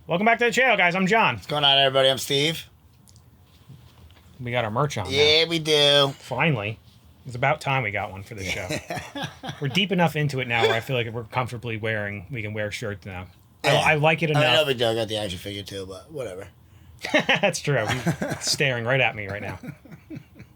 Welcome back to the channel, guys. I'm John. What's going on, everybody? I'm Steve. We got our merch on Yeah, now. we do. Finally. It's about time we got one for this show. We're deep enough into it now where I feel like if we're comfortably we can wear shirts now. Yeah. I like it enough. I know we do. I got the action figure too, but whatever. That's true. He's staring right at me right now.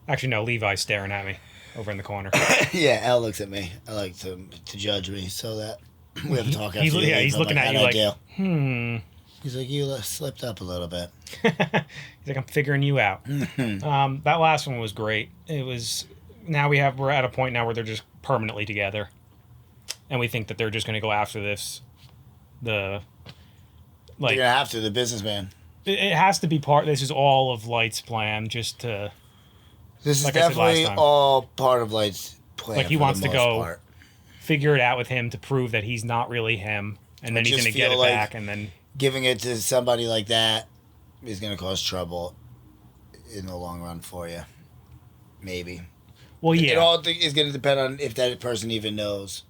Actually, no, Levi's staring at me over in the corner. Yeah, Al looks at me. I like to judge me so that we have to talk after Yeah, he's looking at you like, He's like, you slipped up a little bit. He's like, I'm figuring you out. That last one was great. It was, we're at a point now where they're just permanently together. And we think that they're just going to go after this. They're going to have to, the businessman. It has to be this is all of Light's plan just to... This is like definitely all part of Light's plan. Like he wants to go figure it out with him to prove that he's not really him. And then he's going to get it back and then... Giving it to somebody like that is going to cause trouble in the long run for you. Maybe. Well, yeah. It all is going to depend on if that person even knows.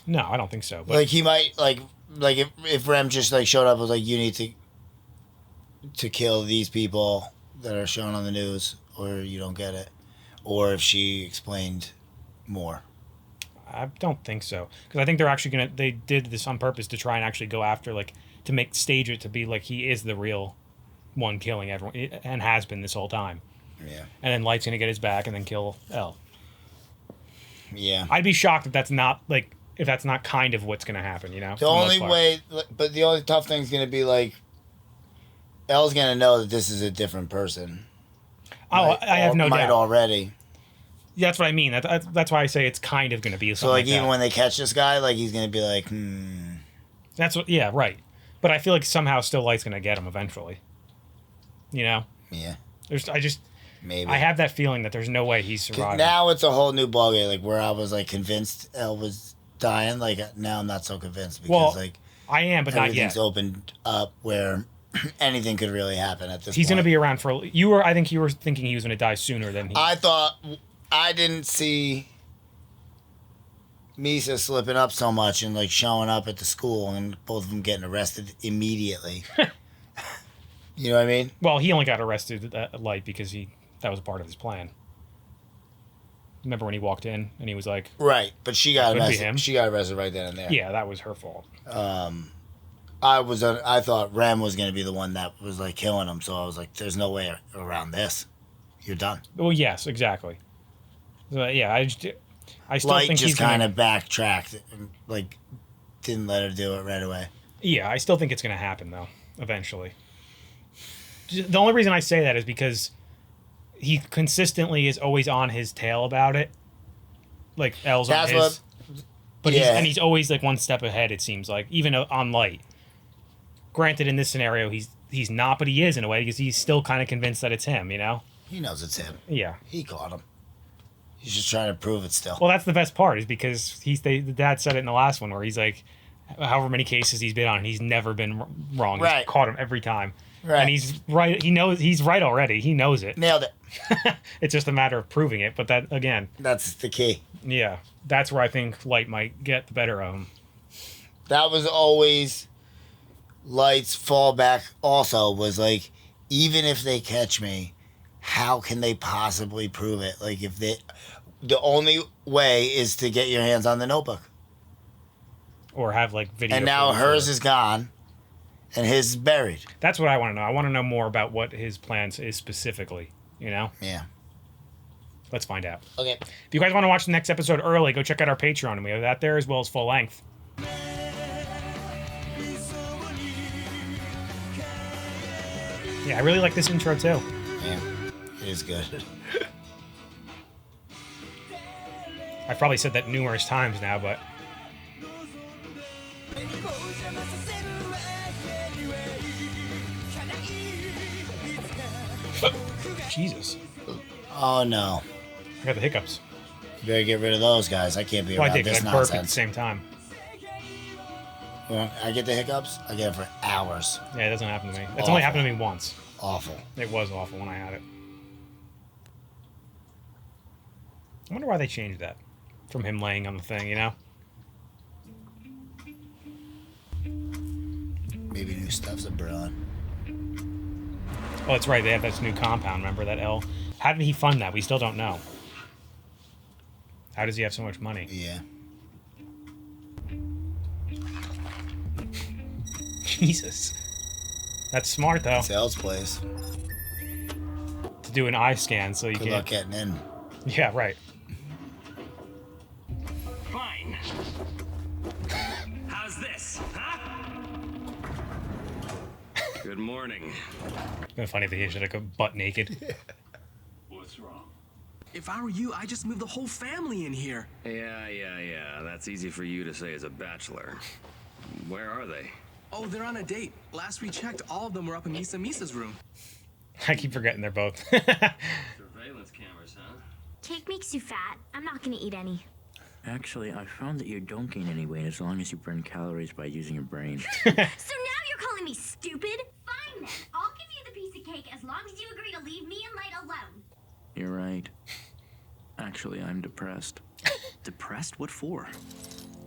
No, I don't think so. But like he might like if Rem just like showed up and was like, you need to kill these people that are shown on the news, or you don't get it, or if she explained more. I don't think so, because I think they're actually they did this on purpose to try and actually go after, like, to stage it to be like he is the real one killing everyone, and has been this whole time. Yeah. And then Light's gonna get his back and then kill Elle. Yeah. I'd be shocked if that's not kind of what's gonna happen, you know? The only way, but the only tough thing's gonna be like, Elle's gonna know that this is a different person. Oh, I have no doubt already. Yeah, that's what I mean. That's why I say it's kind of going to be something. So, like even when they catch this guy, like, he's going to be like, That's what, yeah, right. But I feel like somehow still Light's going to get him eventually. You know? Yeah. Maybe. I have that feeling that there's no way he's surviving. Now it's a whole new ballgame, like, where I was, like, convinced Elle was dying. Like, now I'm not so convinced because, like... I am, but not yet. Everything's opened up where anything could really happen at this point. He's going to be around for... I think you were thinking he was going to die sooner than he... I didn't see Misa slipping up so much and like showing up at the school and both of them getting arrested immediately. You know what I mean? Well, he only got arrested at Light because that was part of his plan. Remember when he walked in and he was like... Right, but she got arrested. She got arrested right then and there. Yeah, that was her fault. I thought Rem was going to be the one that was like killing him, so I was like, there's no way around this. You're done. Well, yes, exactly. Yeah, I still Light think just kind of backtracked, like didn't let her do it right away. Yeah, I still think it's going to happen though, eventually. The only reason I say that is because he consistently is always on his tail about it. Like Elle's on his, but he's always like one step ahead. It seems like, even on Light. Granted, in this scenario, he's not, but he is in a way because he's still kind of convinced that it's him. You know, he knows it's him. Yeah, he caught him. He's just trying to prove it still. Well, that's the best part, is because the dad said it in the last one where he's like, however many cases he's been on, he's never been wrong. Right. He's caught him every time. Right. And he's right. He knows he's right already. He knows it. Nailed it. It's just a matter of proving it. But that, again, that's the key. Yeah. That's where I think Light might get the better of him. That was always Light's fallback also, was like, even if they catch me, how can they possibly prove it? Like, the only way is to get your hands on the notebook. Or have, like, video. And now hers is gone, and his is buried. That's what I want to know. I want to know more about what his plans is specifically, you know? Yeah. Let's find out. Okay. If you guys want to watch the next episode early, go check out our Patreon, and we have that there as well as full length. Yeah, I really like this intro, too. Yeah. It is good. I've probably said that numerous times now, but... Jesus. Oh, no. I got the hiccups. You better get rid of those guys. I can't be around this nonsense. I burped at the same time. When I get the hiccups, I get it for hours. Yeah, it doesn't happen to me. It's only happened to me once. Awful. It was awful when I had it. I wonder why they changed that from him laying on the thing, you know? Maybe new stuff's abroad. Oh, that's right. They have this new compound. Remember that L? How did he fund that? We still don't know. How does he have so much money? Yeah. Jesus. That's smart, though. Sales place. To do an eye scan so you Good luck getting in. Yeah, right. Fine. How's this, huh? Good morning. It's been funny that he should have go butt naked. What's wrong? If I were you, I'd just move the whole family in here. Yeah. That's easy for you to say as a bachelor. Where are they? Oh, they're on a date. Last we checked, all of them were up in Misa's room. I keep forgetting they're both. Surveillance cameras, huh? Cake makes you fat. I'm not gonna eat any. Actually, I found that you don't gain any weight as long as you burn calories by using your brain. So now you're calling me stupid? Fine then. I'll give you the piece of cake as long as you agree to leave me and Light alone. You're right. Actually, I'm depressed. Depressed? What for?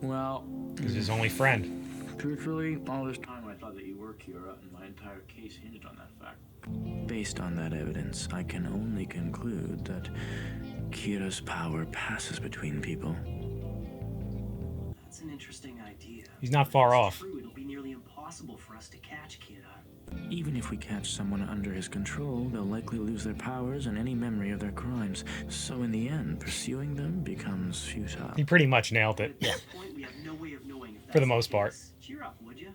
Well, He's his only friend. truthfully, all this time I thought that you were Kira, and my entire case hinged on that fact. Based on that evidence, I can only conclude that Kira's power passes between people. That's an interesting idea. He's not far If off. it's true, it'll be nearly impossible for us to catch Kira. Even if we catch someone under his control, they'll likely lose their powers and any memory of their crimes. So in the end, pursuing them becomes futile. He pretty much nailed it. At this point, we have no way of knowing if For the that's most part. case. Cheer up, would you?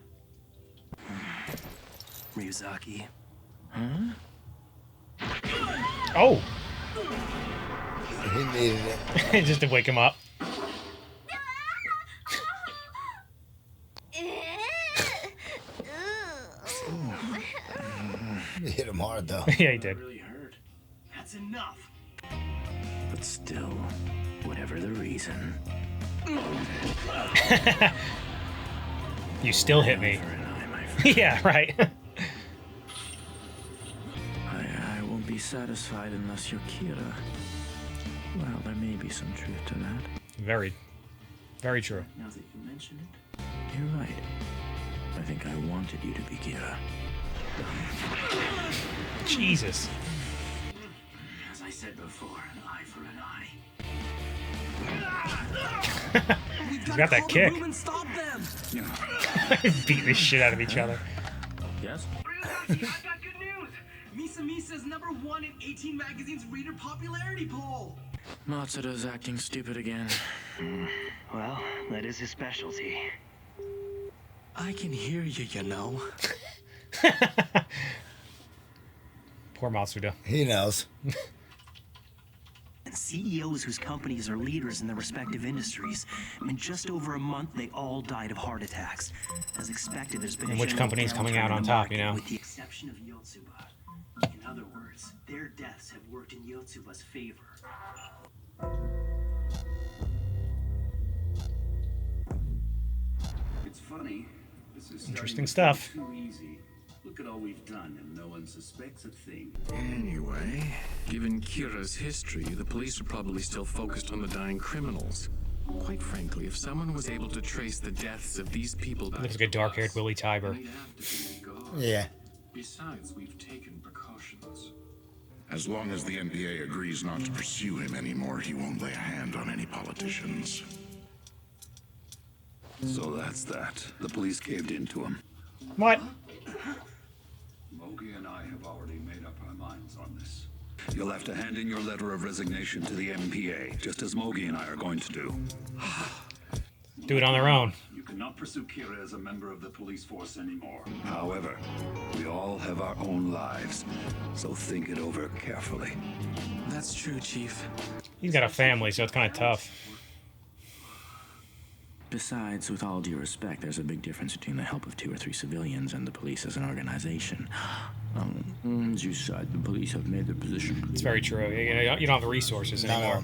Ryuzaki. Huh? Oh! He needed it. Just to wake him up. He hit him hard, though. Yeah, he did. Really hurt. That's enough. But still, whatever the reason, You still hit me. for an eye, my friend. Yeah, right. I won't be satisfied unless you're Kira. Well, there may be some truth to that. Very, very true. Now that you mention it, you're right. I think I wanted you to be Kira. Jesus. As I said before, an eye for an eye. We've got got that to kick. call the room and stop them. Beat the shit out of each other. Yes? Ryuzaki, I've got good news. Misa is #1 in 18 Magazine's reader popularity poll. Matsuda's acting stupid again. Well, that is his specialty. I can hear you, you know. Poor Matsuda. He knows. And CEOs whose companies are leaders in their respective industries. In just over a month, they all died of heart attacks. As expected, there's been And a which general company's coming out downturn in on the top, you market, know? With the exception of Yotsuba. In other words, their deaths have worked in Yotsuba's favor. It's funny. This is Interesting starting to stuff. feel too easy. Look at all we've done, and no one suspects a thing. Anyway, given Kira's history, the police are probably still focused on the dying criminals. Quite frankly, if someone was able to trace the deaths of these people back Looks like a to dark-haired us, Willie Tiber. we'd have to be on guard. Yeah. Besides, we've taken precautions. As long as the NPA agrees not to pursue him anymore, he won't lay a hand on any politicians. So that's that. The police caved in to him. What? Mogi and I have already made up our minds on this. You'll have to hand in your letter of resignation to the NPA, just as Mogi and I are going to do. Do it on their own. You cannot pursue Kira as a member of the police force anymore. However, we all have our own lives, so think it over carefully. That's true, Chief. He's got a family, so it's kind of tough. Besides, with all due respect, there's a big difference between the help of 2 or 3 civilians and the police as an organization. As you said, the police have made their position. It's very true. You don't have the resources anymore.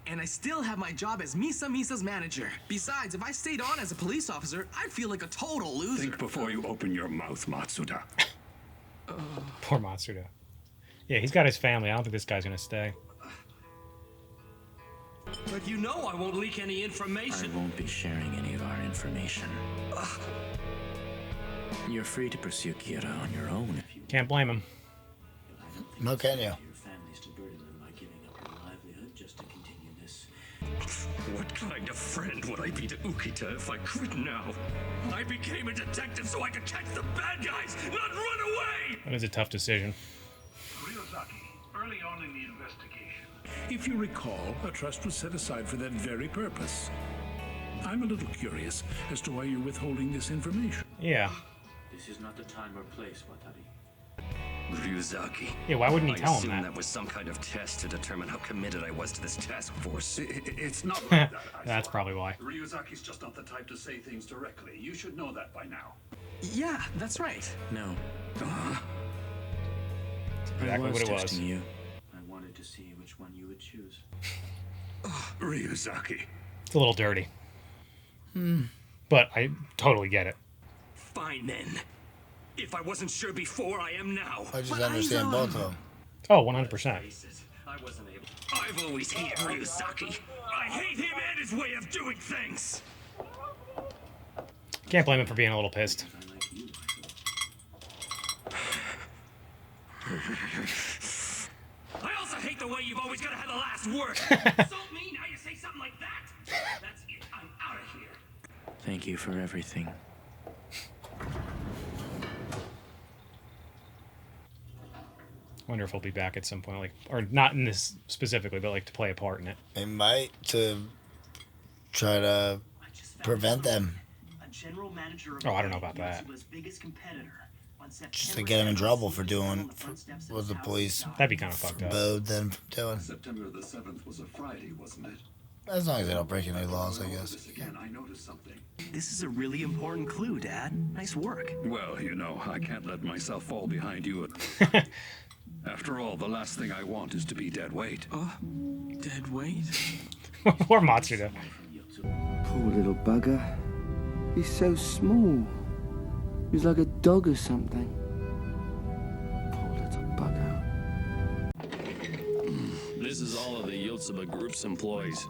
And I still have my job as Misa's manager. Besides, if I stayed on as a police officer, I'd feel like a total loser. Think before you open your mouth, Matsuda. Poor Matsuda. Yeah, he's got his family. I don't think this guy's gonna stay. But you know I won't leak any I information. won't be sharing any of our information. You're free to pursue Kira on your own if you Can't blame him. No, can you? your families to burden them by giving up your livelihood just to continue this. What kind of friend would I be to Ukita if I quit now? I became a detective so I could catch the bad guys, not run away! That is a tough decision. Ryozaki, early on in the investigation. If you recall, a trust was set aside for that very purpose. I'm a little curious as to why you're withholding this information. Yeah. This is not the time or place, Watari. Ryuzaki. Yeah, why wouldn't he I tell him assume that? that was some kind of test to determine how committed I was to this task force. It's not like that. That's probably why. Ryuzaki's just not the type to say things directly. You should know that by now. Yeah, that's right. No. Exactly what it was. Testing you. I wanted to see which one you would choose. Ryuzaki. It's a little dirty. But I totally get it. Fine then. If I wasn't sure before, I am now. I just understand both of them. Oh, 100%. I wasn't able. I've always hated Ryuzaki. I hate him and his way of doing things. Can't blame him for being a little pissed. I also hate the way you've always got to have the last word. So mean how you say something like that. That's it. I'm out of here. Thank you for everything. Wonder if he'll be back at some point, like, or not in this specifically, but like to play a part in it. They might to try to prevent them. A general manager of Oh, I don't know about that. Yotsuba's biggest competitor on Just to get them in trouble for doing what the police That'd be kind of fucked up. forbade them from doing. September the 7th was a Friday, wasn't it? As long as they don't break any laws, I guess. This again, I noticed something. This is a really important clue, Dad. Nice work. Well, you know, I can't let myself fall behind you. After all, the last thing I want is to be dead weight. Dead weight? Poor Matsuda. Poor little bugger. He's so small. He's like a dog or something. Poor little bugger. This is all of the Yotsuba Group's employees.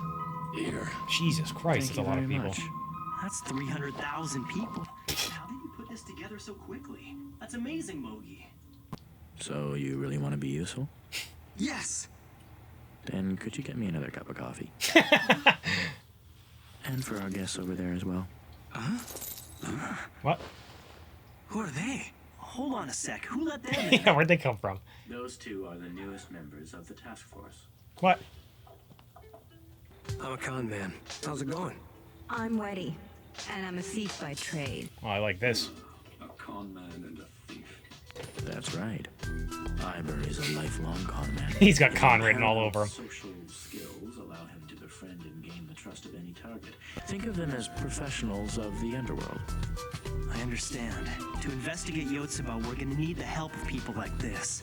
Here. Jesus Christ, that's a lot of people. Much. That's 300,000 people. How did you put this together so quickly? That's amazing, Mogi. So you really want to be useful? Yes. Then could you get me another cup of coffee? And for our guests over there as well. What? Who are they? Hold on a sec. Who let them in? Yeah, where'd they come from? Those two are the newest members of the task force. What? I'm a con man. How's it going? I'm Weddy, and I'm a thief by trade. Oh, I like this. A con man and a thief. That's right. Iber is a lifelong con man. He's got con written all over him. Social skills allow him to befriend and gain the trust of any target. Think of them as professionals of the underworld. I understand. To investigate Yotsuba, we're gonna need the help of people like this.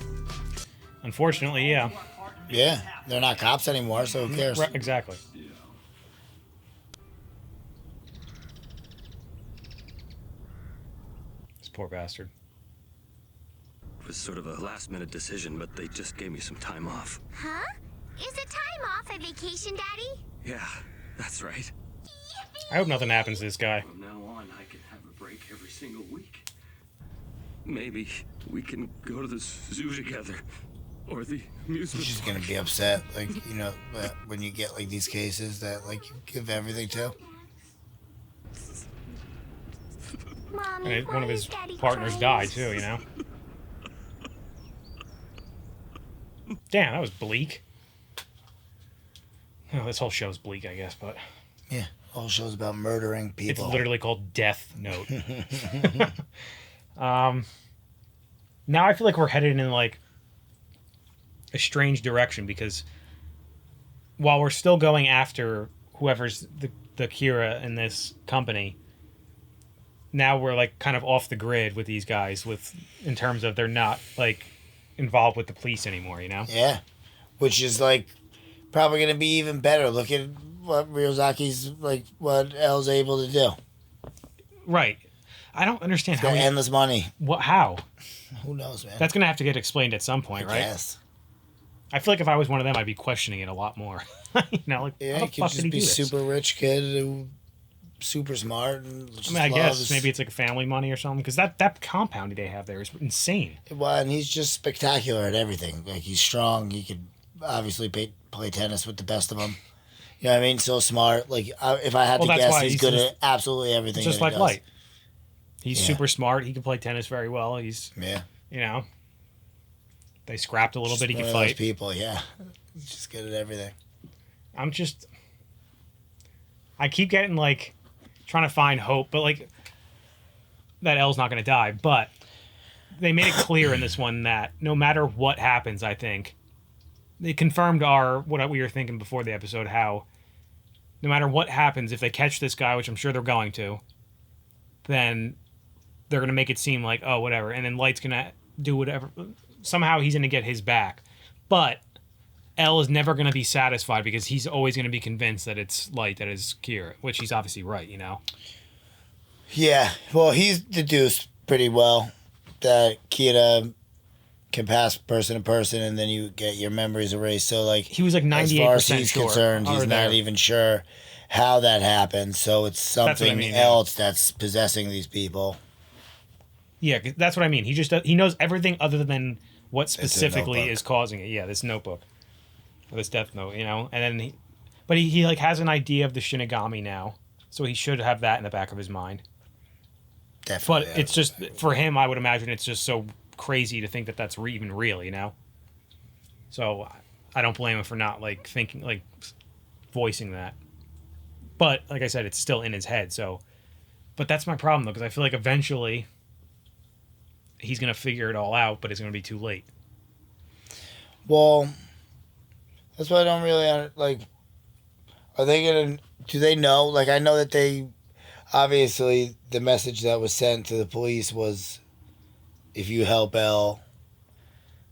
Unfortunately, yeah. Yeah, they're not cops anymore, so who cares? Right, exactly. This poor bastard. It was sort of a last-minute decision, but they just gave me some time off. Huh? Is it time off a vacation, Daddy? Yeah, that's right. I hope nothing happens to this guy. From now on, I can have a break every single week. Maybe we can go to the zoo together. Or the amusement She's park. gonna be upset, like, you know, that when you get like these cases that like you give everything to. Mommy, And one of why his is Daddy partners crying? died too, you know. Damn, that was bleak. Oh, this whole show's bleak, I guess, but Yeah, all shows about murdering it's people. literally called Death Note. Now I feel like we're headed in like a strange direction because while we're still going after whoever's the Kira in this company, now we're like kind of off the grid with these guys with in terms of they're not like involved with the police anymore, you know? Yeah, which is like probably gonna be even better. Look at what Ryozaki's like, what L's able to do. Right. I don't understand He's got endless money. What? How? Who knows, man? That's gonna have to get explained at some point, right? Yes. I feel like if I was one of them, I'd be questioning it a lot more. You know, like Yeah, how he the could fuck just did he be do this? super rich kid who super smart and just I loves... guess maybe it's like family money or something, because that compound they have there is insane. Well, and he's just spectacular at everything. Like, he's strong. He could obviously play tennis with the best of them. You know what I mean? So smart. Like, if I had to guess, he's good at absolutely everything. Just like Light. He's Yeah. super smart. He can play tennis very well. He's, you know, they scrapped a little bit. He can fight. People, yeah. He's just good at everything. I keep getting, like, trying to find hope, but, like, that Elle's not going to die. But they made it clear in this one that no matter what happens, I think, they confirmed what we were thinking before the episode, how no matter what happens, if they catch this guy, which I'm sure they're going to, then they're going to make it seem like, oh, whatever. And then Light's going to do whatever. Somehow he's going to get his back. But Elle is never going to be satisfied because he's always going to be convinced that it's Light that is Kira, which he's obviously right, you know? Yeah. Well, he's deduced pretty well that Kira can pass person to person, and then you get your memories erased. So, like, he was like 98% as far as he's sure, concerned, he's not even sure how that happened. So it's something else that's possessing these people. Yeah, that's what I mean. He knows everything other than what specifically is causing it. Yeah, this notebook, or this death note, you know. And then he like has an idea of the Shinigami now, so he should have that in the back of his mind. Definitely. But it's just for him, I would imagine it's just so crazy to think that that's even real, you know. So I don't blame him for not like thinking, like voicing that. But like I said, it's still in his head. So, but that's my problem though, because I feel like eventually he's gonna figure it all out, but it's gonna be too late. Well, that's why I don't really like. Are they gonna? Do they know? Like, I know that they obviously the message that was sent to the police was, if you help Elle,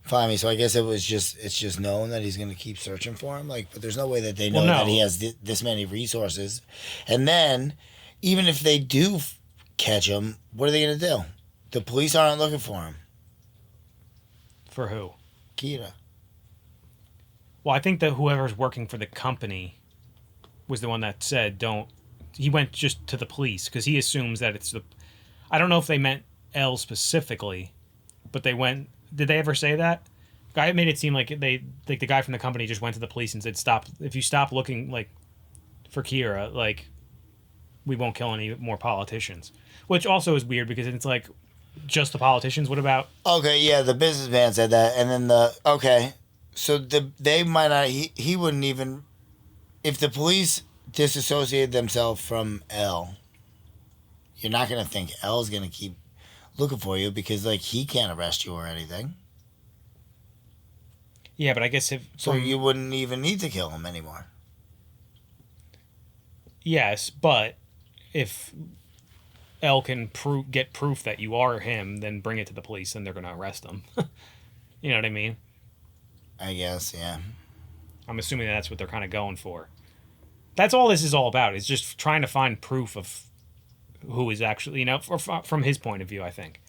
find me. So I guess it's just known that he's going to keep searching for him. Like, but there's no way that they know that he has this many resources. And then, even if they do catch him, what are they going to do? The police aren't looking for him. For who? Kira. Well, I think that whoever's working for the company was the one that said don't. He went just to the police because he assumes that it's the. I don't know if they meant Elle specifically, but they went. Did they ever say that? Guy made it seem like the guy from the company just went to the police and said, "Stop! If you stop looking like for Kira, like we won't kill any more politicians." Which also is weird because it's like just the politicians. What about? Okay, yeah, the businessman said that, and then so they might not. He wouldn't even. If the police disassociated themselves from Elle, you're not gonna think Elle's gonna keep looking for you because, like, he can't arrest you or anything. Yeah, but I guess so you wouldn't even need to kill him anymore. Yes, but if Elle can get proof that you are him, then bring it to the police, and they're going to arrest him. You know what I mean? I guess, yeah. I'm assuming that's what they're kind of going for. That's all this is all about. Is just trying to find proof of who is actually, you know, from his point of view, I think.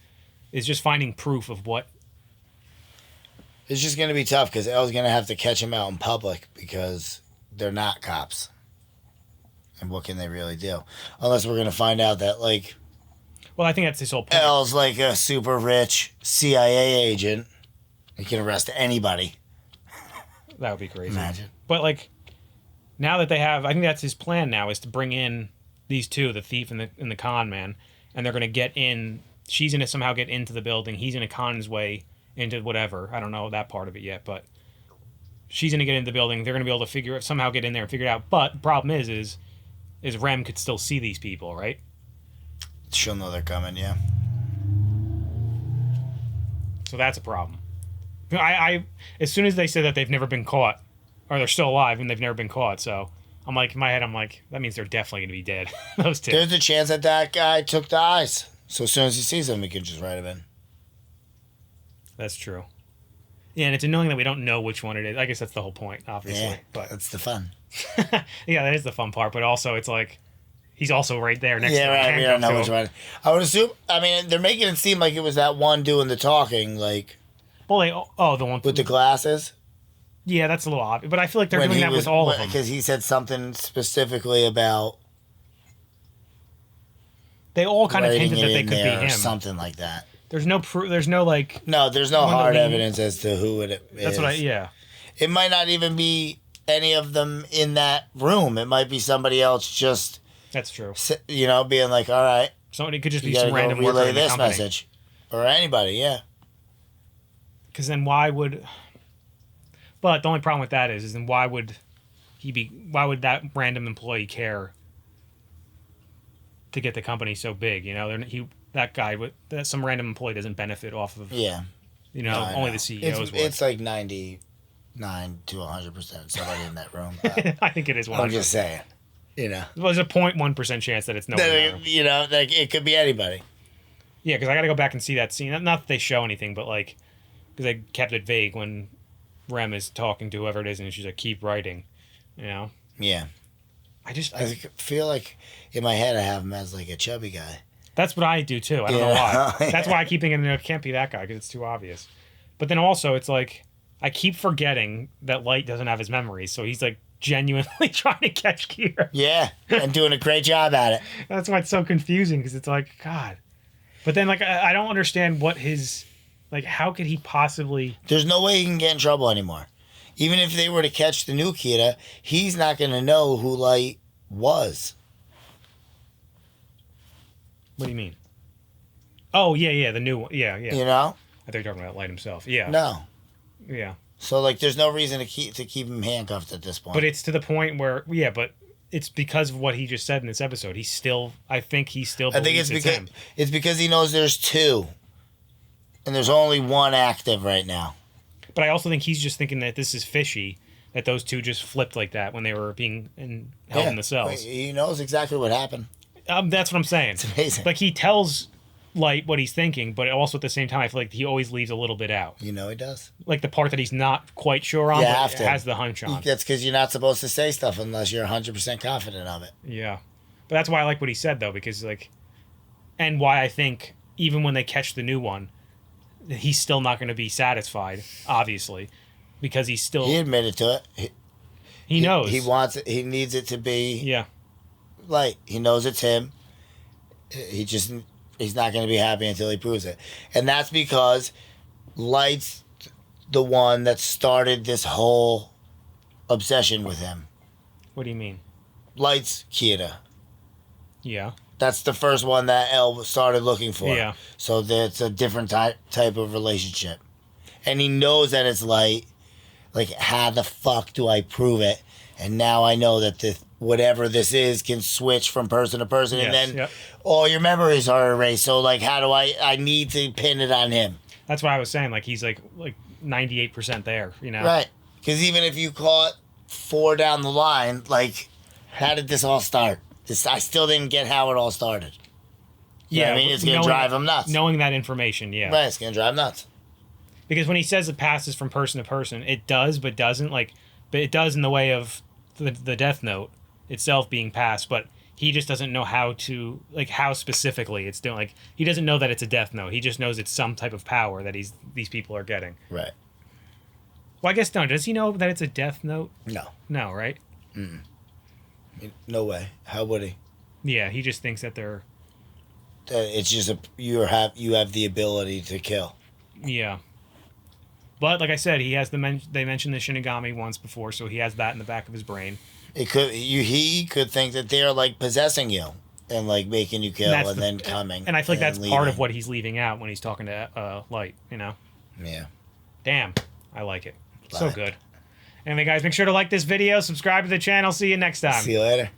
Is just finding proof of what. It's just going to be tough because Elle's going to have to catch him out in public because they're not cops. And what can they really do? Unless we're going to find out that, like... Well, I think that's his whole point. Elle's like a super rich CIA agent. He can arrest anybody. That would be crazy. Imagine. But, like, now that they have... I think that's his plan now, is to bring in these two, the thief and the con man, and they're going to get in... She's going to somehow get into the building. He's going to con his way into whatever. I don't know that part of it yet, but she's going to get into the building. They're going to be able to somehow get in there and figure it out. But the problem is Rem could still see these people, right? She'll know they're coming, yeah. So that's a problem. I as soon as they say that they've never been caught, or they're still alive and they've never been caught, so I'm like, in my head, I'm like, that means they're definitely going to be dead. Those two. There's a chance that guy took the eyes. So as soon as he sees them, he can just write them in. That's true. Yeah, and it's annoying that we don't know which one it is. I guess that's the whole point, obviously. Yeah, but that's the fun. Yeah, that is the fun part. But also, it's like he's also right there next to him. Yeah, right. We don't know which one. I would assume. I mean, they're making it seem like it was that one doing the talking, like. Well, the one with the glasses. Yeah, that's a little obvious. But I feel like they're doing that with all of them. Because he said something specifically about They all kind of writing hinted that it they in could be there or him. something like that. There's no there's no like. No, there's no one of hard the- evidence as to who it is. That's what I. Yeah. It might not even be any of them in that room. It might be somebody else just. That's true. You know, being like, all right. Somebody could just be you gotta some go random worker relay in the this company. message, or anybody, yeah. Because then why would? But the only problem with that is then why would he be? Why would that random employee care to get the company so big? You know, that guy with that some random employee doesn't benefit off of. Yeah. You know, No, only know. the CEOs would. It's like 99 to 100% somebody in that room. I think it is 100%. I'm just saying. You know. There's a 0.1% chance that it's no one. You know, like it could be anybody. Yeah, because I got to go back and see that scene. Not that they show anything, but like, because they kept it vague when Rem is talking to whoever it is, and she's like, "Keep writing," you know. Yeah. I feel like in my head I have him as like a chubby guy. That's what I do too. I don't know why. That's why I keep thinking it can't be that guy because it's too obvious. But then also it's like I keep forgetting that Light doesn't have his memories, so he's like genuinely trying to catch Kira. Yeah, and doing a great job at it. That's why it's so confusing because it's like God. But then like I don't understand what his like. How could he possibly? There's no way he can get in trouble anymore. Even if they were to catch the new Kira, he's not going to know who Light was. What do you mean? Oh yeah, the new one. Yeah. You know? I thought you were talking about Light himself. Yeah. No. Yeah. So like, there's no reason to keep him handcuffed at this point. But it's to the point where but it's because of what he just said in this episode. I think it's because he knows there's two, and there's only one active right now. But I also think he's just thinking that this is fishy, that those two just flipped like that when they were being held in the cells. He knows exactly what happened. That's what I'm saying. It's amazing. Like he tells Light what he's thinking, but also at the same time, I feel like he always leaves a little bit out. You know he does. Like the part that he's not quite sure on, but has the hunch on. That's because you're not supposed to say stuff unless you're 100% confident of it. Yeah. But that's why I like what he said, though, because, like, and why I think even when they catch the new one, he's still not going to be satisfied, obviously, because he's still. He admitted to it. He knows. He wants it. He needs it to be. Yeah. Light. He knows it's him. He's not going to be happy until he proves it. And that's because Light's the one that started this whole obsession with him. What do you mean? Light's Kira. Yeah. That's the first one that Elle started looking for. Yeah. So that's a different type of relationship. And he knows that it's Light. Like, how the fuck do I prove it? And now I know that whatever this is can switch from person to person. Yes, and then all your memories are erased. So, like, how do I need to pin it on him. That's why I was saying, like, he's like 98% there, you know? Right. Because even if you caught 4 down the line, like, how did this all start? I still didn't get how it all started. You know what I mean? It's going to drive him nuts. Knowing that information, yeah. Right, it's going to drive nuts. Because when he says it passes from person to person, it does, but doesn't. Like, but it does in the way of the Death Note itself being passed, but he just doesn't know how to, like, how specifically it's doing. Like, he doesn't know that it's a Death Note. He just knows it's some type of power that these people are getting. Right. Well, I guess no. Does he know that it's a Death Note? No. No, right? Mm-mm. No way. How would he? Yeah, he just thinks that they're. It's just you have the ability to kill. Yeah. But like I said, he has they mentioned the Shinigami once before, so he has that in the back of his brain. He could think that they're like possessing you and like making you kill and then coming. And I feel like that's part of what he's leaving out when he's talking to Light, you know? Yeah. Damn. I like it. So good. Anyway, guys, make sure to like this video, subscribe to the channel. See you next time. See you later.